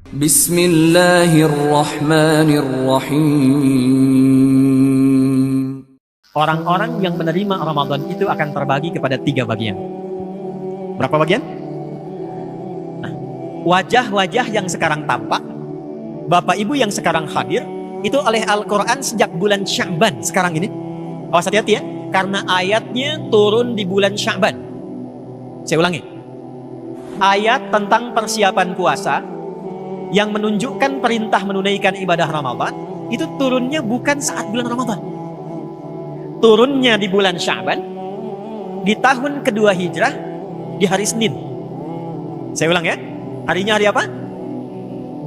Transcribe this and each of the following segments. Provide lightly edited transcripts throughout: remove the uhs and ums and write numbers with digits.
Bismillahirrahmanirrahim. Orang-orang yang menerima Ramadan itu akan terbagi kepada 3 bagian. Berapa bagian? Nah, wajah-wajah yang sekarang tampak, Bapak Ibu yang sekarang hadir, itu oleh Al-Quran sejak bulan Sya'ban sekarang ini. Awas hati-hati ya, karena ayatnya turun di bulan Sya'ban. Saya ulangi. Ayat tentang persiapan puasa yang menunjukkan perintah menunaikan ibadah Ramadan itu turunnya bukan saat bulan Ramadan. Turunnya di bulan Sya'ban, di tahun kedua Hijrah, di hari Senin. Saya ulang ya, harinya hari apa?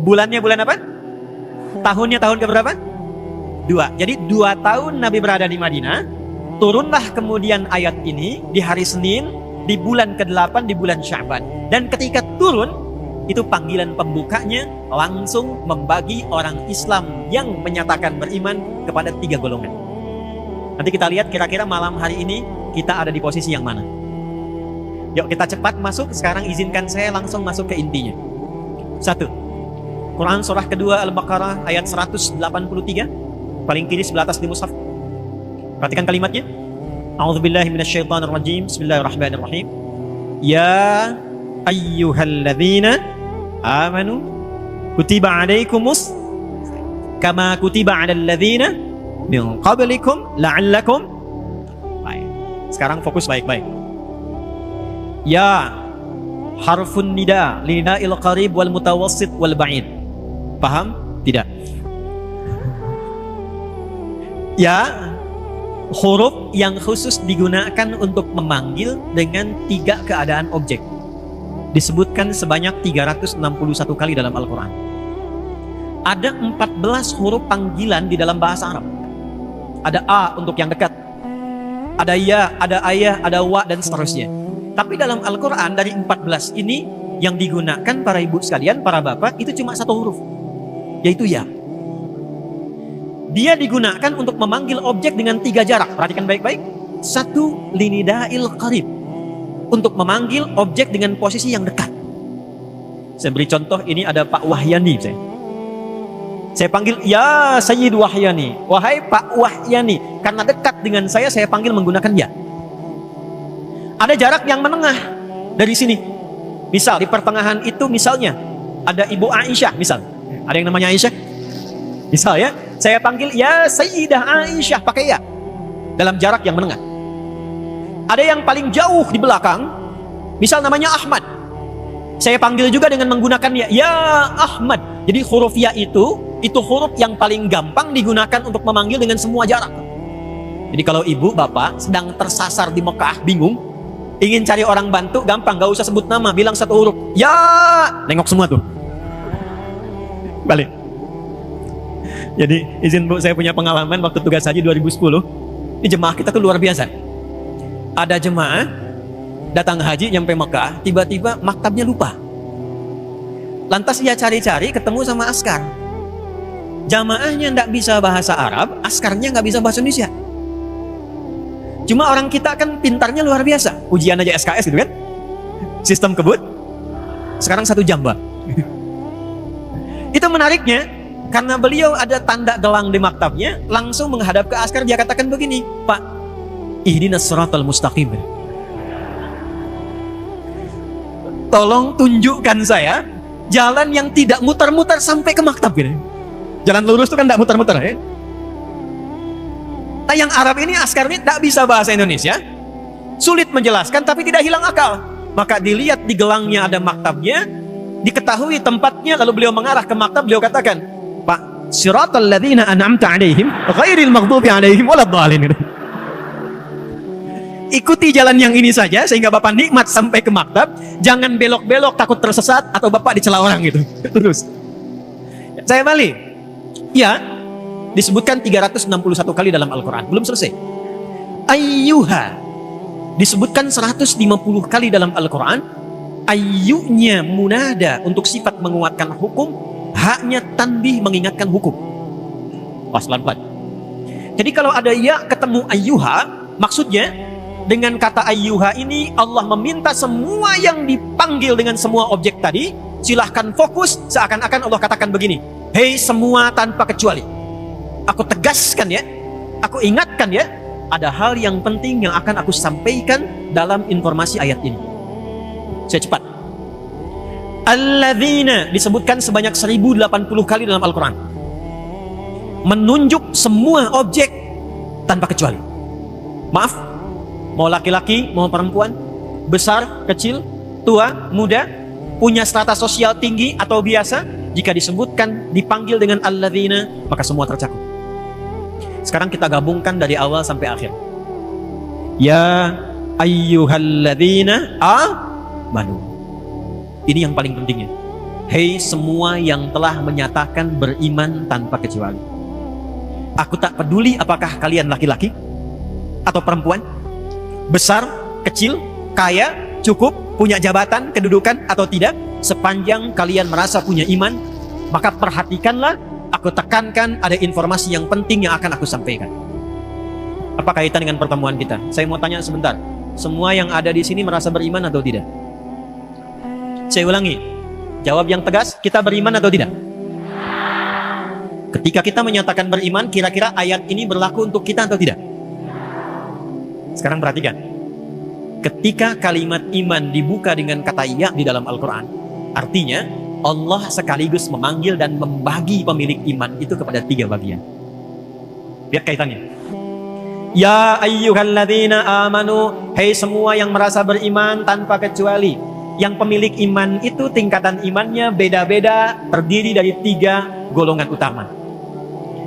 Bulannya bulan apa? Tahunnya tahun keberapa? 2. Jadi 2 tahun Nabi berada di Madinah, turunlah kemudian ayat ini di hari Senin, di bulan ke-8 di bulan Sya'ban. Dan ketika turun, itu panggilan pembukanya langsung membagi orang Islam yang menyatakan beriman kepada 3 golongan. Nanti kita lihat kira-kira malam hari ini kita ada di posisi yang mana. Yuk kita cepat masuk. Sekarang izinkan saya langsung masuk ke intinya. 1. Quran surah kedua Al-Baqarah ayat 183, paling kiri sebelah atas di mushaf. Perhatikan kalimatnya. A'udzubillahi minasyaitonirrajim. Bismillahirrahmanirrahim. Ya ayyuhalladzina amanu kutiba alaikumus kama kutiba alal ladzina min qablikum la'allakum. Baik. Sekarang fokus baik-baik. Ya harfun nida linida'il qarib wal mutawassit wal ba'id. Paham? Tidak. Ya huruf yang khusus digunakan untuk memanggil dengan 3 keadaan objek. Disebutkan sebanyak 361 kali dalam Al-Quran. Ada 14 huruf panggilan di dalam bahasa Arab. Ada A untuk yang dekat, ada ya, ada ayah, ada wa, dan seterusnya. Tapi dalam Al-Quran dari 14 ini yang digunakan para ibu sekalian, para bapak, itu cuma 1 huruf, yaitu ya. Dia digunakan untuk memanggil objek dengan 3 jarak. Perhatikan baik-baik. 1 linida'il qarib, untuk memanggil objek dengan posisi yang dekat. Saya beri contoh, ini ada Pak Wahyani. Saya panggil, ya Sayyid Wahyani, wahai Pak Wahyani. Karena dekat dengan saya panggil menggunakan ya. Ada jarak yang menengah dari sini. Misal di pertengahan itu misalnya ada Ibu Aisyah misal. Ada yang namanya Aisyah? Misal ya, saya panggil ya Sayyidah Aisyah pakai ya. Dalam jarak yang menengah. Ada yang paling jauh di belakang, misal namanya Ahmad. Saya panggil juga dengan menggunakan ya Ahmad. Jadi huruf ya itu huruf yang paling gampang digunakan untuk memanggil dengan semua jarak. Jadi kalau ibu, bapak sedang tersasar di Mekah, bingung, ingin cari orang bantu, gampang, gak usah sebut nama, bilang 1 huruf, ya, nengok semua tuh. Balik. Jadi izin bu, saya punya pengalaman waktu tugas haji 2010. Ini jemaah kita tuh luar biasa. Ada jemaah datang haji nyampe Mekah, tiba-tiba maktabnya lupa. Lantas ia cari-cari, ketemu sama askar. Jamaahnya nggak bisa bahasa Arab, askarnya nggak bisa bahasa Indonesia. Cuma orang kita kan pintarnya luar biasa. Ujian aja SKS gitu kan, sistem kebut. Sekarang 1 jam Mbak. Itu menariknya, karena beliau ada tanda gelang di maktabnya, langsung menghadap ke askar. Dia katakan begini, Pak, ihdinas siratal mustaqim, tolong tunjukkan saya jalan yang tidak muter-muter sampai ke maktab gitu. Jalan lurus itu kan tidak muter-muter ya. Nah yang Arab ini, askar ini tidak bisa bahasa Indonesia, sulit menjelaskan tapi tidak hilang akal. Maka dilihat di gelangnya ada maktabnya, diketahui tempatnya, lalu beliau mengarah ke maktab. Beliau katakan, Pak, siratal ladzina an'amta alaihim ghairil maghdubi alaihim waladdallin. Ikuti jalan yang ini saja sehingga Bapak nikmat sampai ke maktab. Jangan belok-belok takut tersesat atau Bapak dicela orang gitu. Terus saya balik. Ya, disebutkan 361 kali dalam Al-Quran. Belum selesai. Ayyuha disebutkan 150 kali dalam Al-Quran. Ayyunya munada untuk sifat menguatkan hukum, haknya tanbih mengingatkan hukum. Pelan-pelan. Jadi kalau ada ya ketemu ayyuha, maksudnya dengan kata ayyuha ini Allah meminta semua yang dipanggil dengan semua objek tadi silahkan fokus, seakan-akan Allah katakan begini, hei semua tanpa kecuali, aku tegaskan ya, aku ingatkan ya, ada hal yang penting yang akan aku sampaikan dalam informasi ayat ini. Saya cepat. Alladzina disebutkan sebanyak 1080 kali dalam Al-Quran, menunjuk semua objek tanpa kecuali. Maaf, mau laki-laki, mau perempuan, besar, kecil, tua, muda, punya strata sosial tinggi atau biasa, jika disebutkan, dipanggil dengan alladzina, maka semua tercakup. Sekarang kita gabungkan dari awal sampai akhir. Ya ayyuhalladzina amanu. Ini yang paling pentingnya. Hei semua yang telah menyatakan beriman tanpa kecuali. Aku tak peduli apakah kalian laki-laki atau perempuan, besar, kecil, kaya, cukup, punya jabatan, kedudukan atau tidak, sepanjang kalian merasa punya iman, maka perhatikanlah, aku tekankan ada informasi yang penting yang akan aku sampaikan. Apa kaitan dengan pertemuan kita? Saya mau tanya sebentar. Semua yang ada di sini merasa beriman atau tidak? Saya ulangi. Jawab yang tegas, kita beriman atau tidak? Ketika kita menyatakan beriman, kira-kira ayat ini berlaku untuk kita atau tidak? Sekarang perhatikan. Ketika kalimat iman dibuka dengan kata ya di dalam Al-Quran, artinya Allah sekaligus memanggil dan membagi pemilik iman itu kepada 3 bagian. Lihat kaitannya. Ya ayyuhalladzina amanu, hei semua yang merasa beriman tanpa kecuali. Yang pemilik iman itu tingkatan imannya beda-beda, terdiri dari 3 golongan utama.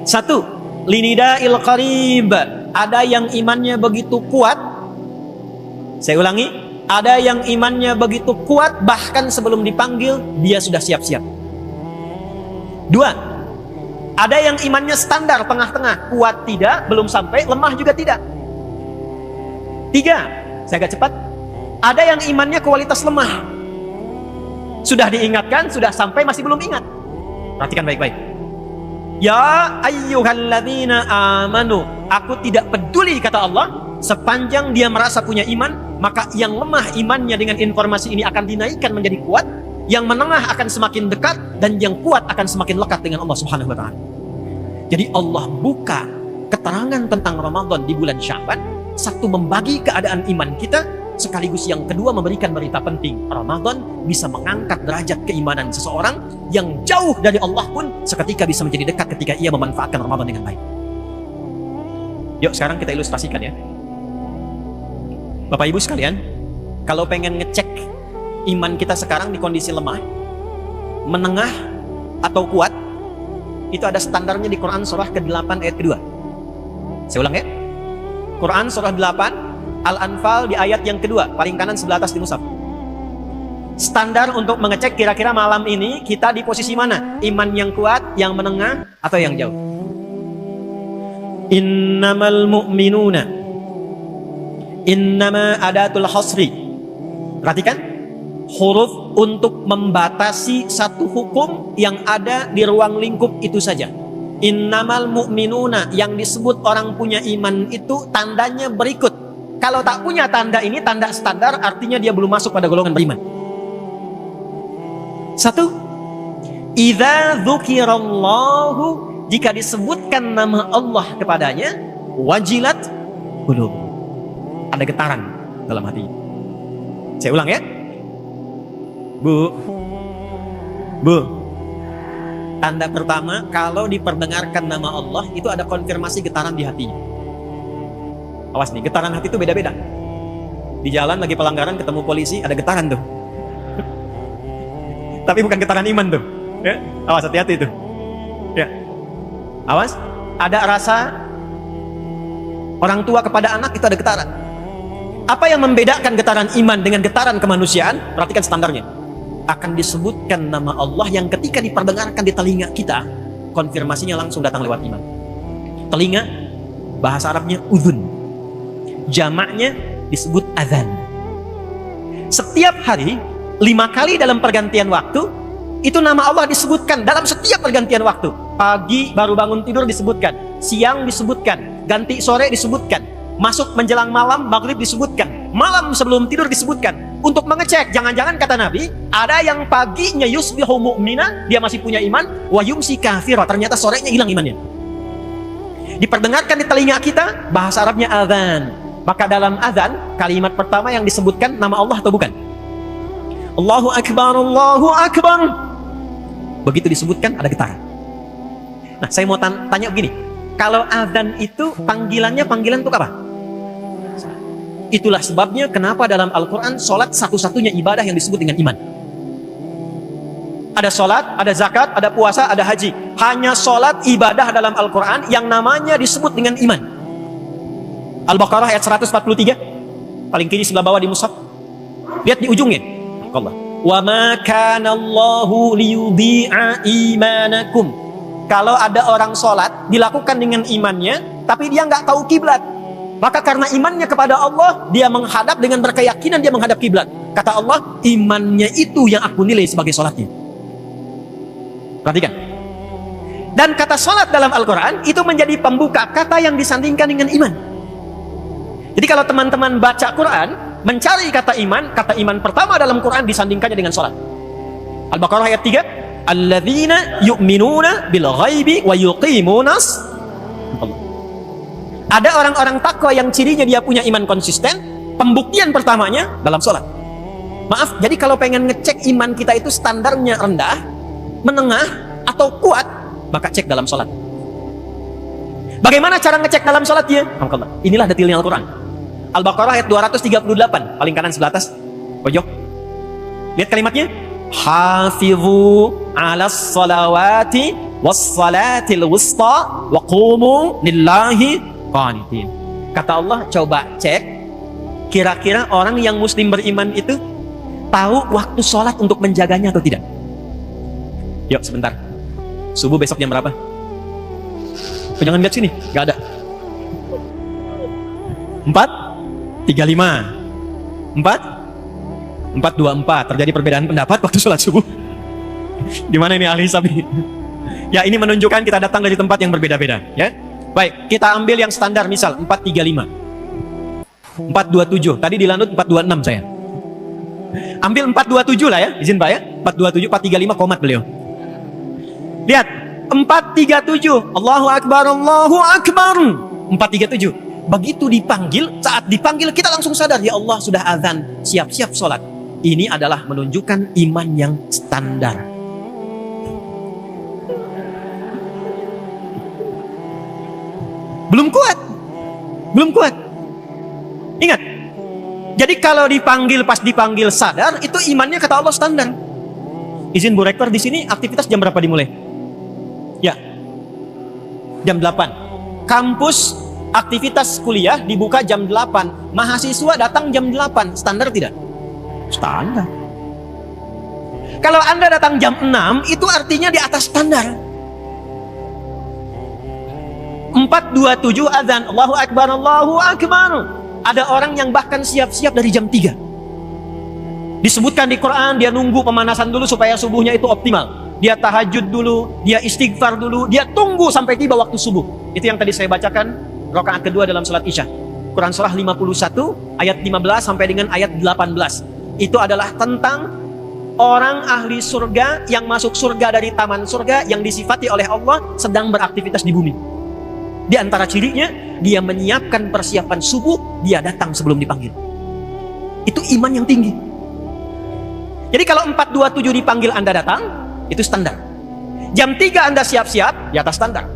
1, linida'il qarib, ada yang imannya begitu kuat. Saya ulangi, ada yang imannya begitu kuat, bahkan sebelum dipanggil dia sudah siap-siap. 2, ada yang imannya standar, tengah-tengah, kuat tidak, belum sampai, lemah juga tidak. 3, saya agak cepat, ada yang imannya kualitas lemah, sudah diingatkan, sudah sampai, masih belum ingat. Perhatikan baik-baik. Ya ayyuhalladzina amanu, aku tidak peduli kata Allah, sepanjang dia merasa punya iman, maka yang lemah imannya dengan informasi ini akan dinaikkan menjadi kuat, yang menengah akan semakin dekat, dan yang kuat akan semakin lekat dengan Allah Subhanahu wa Ta'ala. Jadi Allah buka keterangan tentang Ramadan di bulan Sya'ban, 1 membagi keadaan iman kita, sekaligus yang kedua memberikan berita penting. Ramadan bisa mengangkat derajat keimanan seseorang yang jauh dari Allah pun seketika bisa menjadi dekat ketika ia memanfaatkan Ramadan dengan baik. Yuk sekarang kita ilustrasikan ya. Bapak Ibu sekalian, kalau pengen ngecek iman kita sekarang di kondisi lemah, menengah atau kuat, itu ada standarnya di Quran surah ke-8 ayat kedua. Saya ulang ya. Quran surah 8 Al-Anfal di ayat yang kedua, paling kanan sebelah atas di mushaf. Standar untuk mengecek kira-kira malam ini kita di posisi mana? Iman yang kuat, yang menengah, atau yang jauh? Innamal mu'minuna, innama adatul hasri. Perhatikan, huruf untuk membatasi satu hukum yang ada di ruang lingkup itu saja. Innamal mu'minuna, yang disebut orang punya iman itu tandanya berikut. Kalau tak punya tanda ini, tanda standar, artinya dia belum masuk pada golongan beriman. 1, idza dzukirallahu, jika disebutkan nama Allah kepadanya, wajilat qulub, ada getaran dalam hati. Saya ulang ya. Bu, tanda pertama kalau diperdengarkan nama Allah itu ada konfirmasi getaran di hatinya. Awas nih, getaran hati itu beda-beda. Di jalan lagi pelanggaran ketemu polisi, ada getaran tuh. Tapi bukan getaran iman tuh. Ya, awas, hati-hati tuh. Ya, awas. Ada rasa orang tua kepada anak, itu ada getaran. Apa yang membedakan getaran iman dengan getaran kemanusiaan? Perhatikan standarnya. Akan disebutkan nama Allah yang ketika diperdengarkan di telinga kita, konfirmasinya langsung datang lewat iman. Telinga, bahasa Arabnya udhun. Jamaknya disebut azan. Setiap hari 5 kali dalam pergantian waktu itu nama Allah disebutkan dalam setiap pergantian waktu. Pagi baru bangun tidur disebutkan, siang disebutkan, ganti sore disebutkan, masuk menjelang malam maghrib disebutkan, malam sebelum tidur disebutkan, untuk mengecek. Jangan-jangan kata Nabi, ada yang paginya yusbihu mu'mina, dia masih punya iman, wa yumsi kafira, ternyata sorenya hilang imannya. Diperdengarkan di telinga kita, bahasa Arabnya azan. Maka dalam azan, kalimat pertama yang disebutkan nama Allah atau bukan? Allahu Akbar, Allahu Akbar. Begitu disebutkan ada getaran. Nah, saya mau tanya begini, kalau azan itu panggilannya panggilan untuk apa? Itulah sebabnya kenapa dalam Al-Quran sholat satu-satunya ibadah yang disebut dengan iman. Ada sholat, ada zakat, ada puasa, ada haji. Hanya sholat ibadah dalam Al-Quran yang namanya disebut dengan iman. Al-Baqarah ayat 143, paling kiri sebelah bawah di mushaf. Lihat di ujungnya. Allah. Wa ma kana Allahu liyudhi'a imanakum. Kalau ada orang sholat dilakukan dengan imannya, tapi dia nggak tahu kiblat, maka karena imannya kepada Allah, dia menghadap dengan berkeyakinan dia menghadap kiblat. Kata Allah, imannya itu yang aku nilai sebagai sholatnya. Perhatikan. Dan kata sholat dalam Al-Quran itu menjadi pembuka kata yang disandingkan dengan iman. Jadi kalau teman-teman baca Quran, mencari kata iman pertama dalam Quran disandingkannya dengan sholat. Al-Baqarah ayat 3, alladzina yu'minuna bil ghaibi wa yuqimunas. Ada orang-orang takwa yang cirinya dia punya iman konsisten, pembuktian pertamanya dalam sholat. Maaf, jadi kalau pengen ngecek iman kita itu standarnya rendah, menengah, atau kuat, maka cek dalam sholat. Bagaimana cara ngecek dalam sholatnya? Inilah detailnya Al-Quran. Al-Baqarah ayat 238, paling kanan sebelah atas, pojok. Lihat kalimatnya. Hafizu alas salawati was salatil wusta wa qumu lillahi qanitin. Kata Allah, coba cek, kira-kira orang yang muslim beriman itu tahu waktu sholat untuk menjaganya atau tidak? Yuk sebentar. Subuh besok jam berapa? Jangan lihat sini, gak ada. 4:35, 4:24. Terjadi perbedaan pendapat waktu sholat subuh. Di mana ini ahli hisab? Ya, ini menunjukkan kita datang dari tempat yang berbeda-beda. Ya, baik. Kita ambil yang standar, misal 4:35, 4:27. Tadi dilanut 4:26 saya. Ambil 4:27 lah ya, izin Pak ya. 4:27, 4:35 komat beliau. Lihat, 4:37. Allahu Akbar, Allahu Akbar. 4:37. Begitu dipanggil, saat dipanggil kita langsung sadar, ya Allah sudah azan, siap-siap sholat. Ini adalah menunjukkan iman yang standar. Belum kuat. Belum kuat. Ingat. Jadi kalau dipanggil, pas dipanggil sadar, itu imannya kata Allah standar. Izin Bu Rektor, di sini aktivitas jam berapa dimulai? Ya. Jam 8. Kampus aktivitas kuliah dibuka jam 8. Mahasiswa datang jam 8. Standar tidak? Standar. Kalau Anda datang jam 6, itu artinya di atas standar. 4:27 azan, Allahu Akbar, Allahu Akbar. Ada orang yang bahkan siap-siap dari jam 3. Disebutkan di Quran, dia nunggu pemanasan dulu supaya subuhnya itu optimal. Dia tahajud dulu, dia istighfar dulu, dia tunggu sampai tiba waktu subuh. Itu yang tadi saya bacakan, rakaat kedua dalam salat Isya. Quran surah 51 ayat 15 sampai dengan ayat 18. Itu adalah tentang orang ahli surga yang masuk surga dari taman surga yang disifati oleh Allah sedang beraktivitas di bumi. Di antara cirinya, dia menyiapkan persiapan subuh, dia datang sebelum dipanggil. Itu iman yang tinggi. Jadi kalau 4:27 dipanggil Anda datang, itu standar. Jam 3 Anda siap-siap, di atas standar.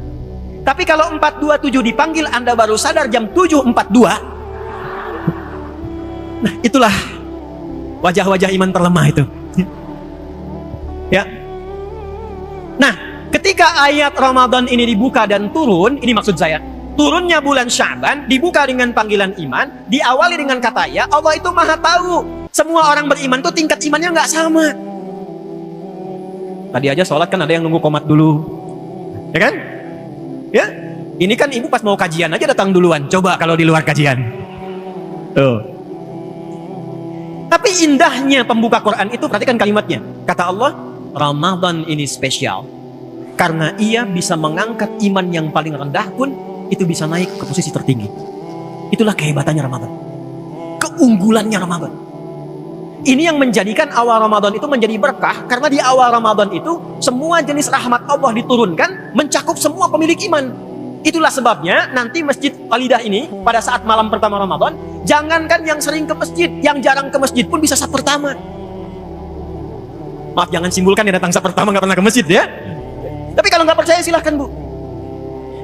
Tapi kalau 4:27 dipanggil Anda baru sadar jam 7:42, nah itulah wajah-wajah iman terlemah itu. Ya. Nah, ketika ayat Ramadan ini dibuka dan turun, ini maksud saya, turunnya bulan Sya'ban dibuka dengan panggilan iman, diawali dengan kata ya, Allah itu maha tahu. Semua orang beriman tuh tingkat imannya nggak sama. Tadi aja sholat kan ada yang nunggu komat dulu, ya kan? Ya, ini kan ibu pas mau kajian aja datang duluan. Coba kalau di luar kajian. Tuh. Tapi indahnya pembuka Quran itu, perhatikan kalimatnya. Kata Allah, Ramadan ini spesial karena ia bisa mengangkat iman yang paling rendah pun itu bisa naik ke posisi tertinggi. Itulah kehebatannya Ramadan, keunggulannya Ramadan. Ini yang menjadikan awal Ramadan itu menjadi berkah, karena di awal Ramadan itu semua jenis rahmat Allah diturunkan, mencakup semua pemilik iman. Itulah sebabnya nanti Masjid Walidah ini pada saat malam pertama Ramadan, jangankan yang sering ke masjid, yang jarang ke masjid pun bisa saf pertama. Maaf, jangan simpulkan yang datang saf pertama nggak pernah ke masjid ya. Tapi kalau nggak percaya silahkan Bu.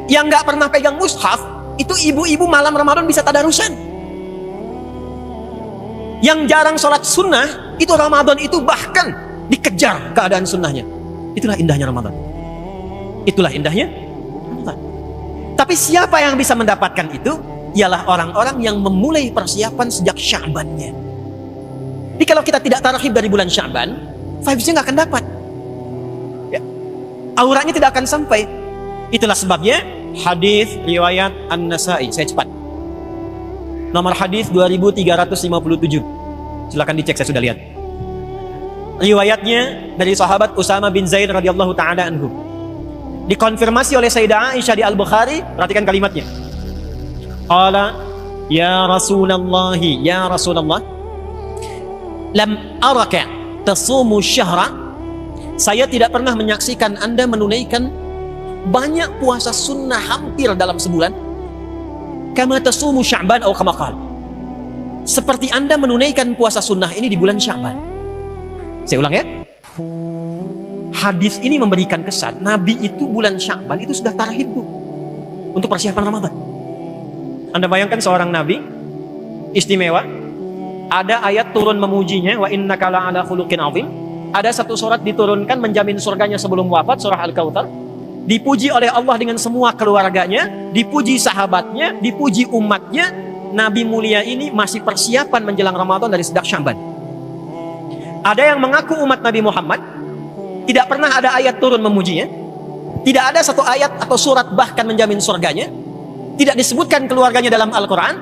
Yang nggak pernah pegang mushaf, itu ibu-ibu malam Ramadan bisa tadarusan. Yang jarang sholat sunnah, itu Ramadan itu bahkan dikejar keadaan sunnahnya. Itulah indahnya Ramadan. Itulah indahnya Ramadan. Tapi siapa yang bisa mendapatkan itu? Ialah orang-orang yang memulai persiapan sejak Sya'bannya. Jadi kalau kita tidak tarhib dari bulan Sya'ban, vibes-nya nggak akan dapat. Ya. Auranya tidak akan sampai. Itulah sebabnya hadis riwayat An-Nasa'i. Saya cepat. Nomor hadis 2357. Silakan dicek, saya sudah lihat. Riwayatnya dari sahabat Usama bin Zaid radhiyallahu taala anhu. Dikonfirmasi oleh Sayyidah Aisyah di Al-Bukhari, perhatikan kalimatnya. Qala ya Rasulullah, ya Rasulullah, lam araka tasumu syahra. Saya tidak pernah menyaksikan Anda menunaikan banyak puasa sunnah hampir dalam sebulan. Kama tasumu Sya'ban atau kama qala. Seperti Anda menunaikan puasa sunnah ini di bulan Sya'ban. Saya ulang ya. Hadis ini memberikan kesan Nabi itu bulan Sya'ban itu sudah tarhib untuk persiapan Ramadan. Anda bayangkan seorang Nabi istimewa, ada ayat turun memujinya, wa innaka la'ala khuluqin 'azim. Ada satu surat diturunkan menjamin surganya sebelum wafat, surah Al-Kautsar. Dipuji oleh Allah dengan semua keluarganya, dipuji sahabatnya, dipuji umatnya. Nabi mulia ini masih persiapan menjelang Ramadan dari sejak Sya'ban. Ada yang mengaku umat Nabi Muhammad, tidak pernah ada ayat turun memujinya, tidak ada satu ayat atau surat bahkan menjamin surganya, tidak disebutkan keluarganya dalam Al-Quran,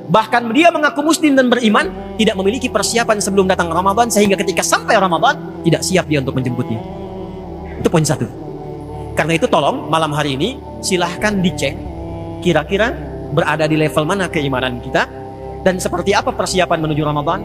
bahkan dia mengaku muslim dan beriman, tidak memiliki persiapan sebelum datang Ramadan, sehingga ketika sampai Ramadan tidak siap dia untuk menjemputnya. Itu poin satu. Karena itu tolong malam hari ini silahkan dicek kira-kira berada di level mana keimanan kita dan seperti apa persiapan menuju Ramadan.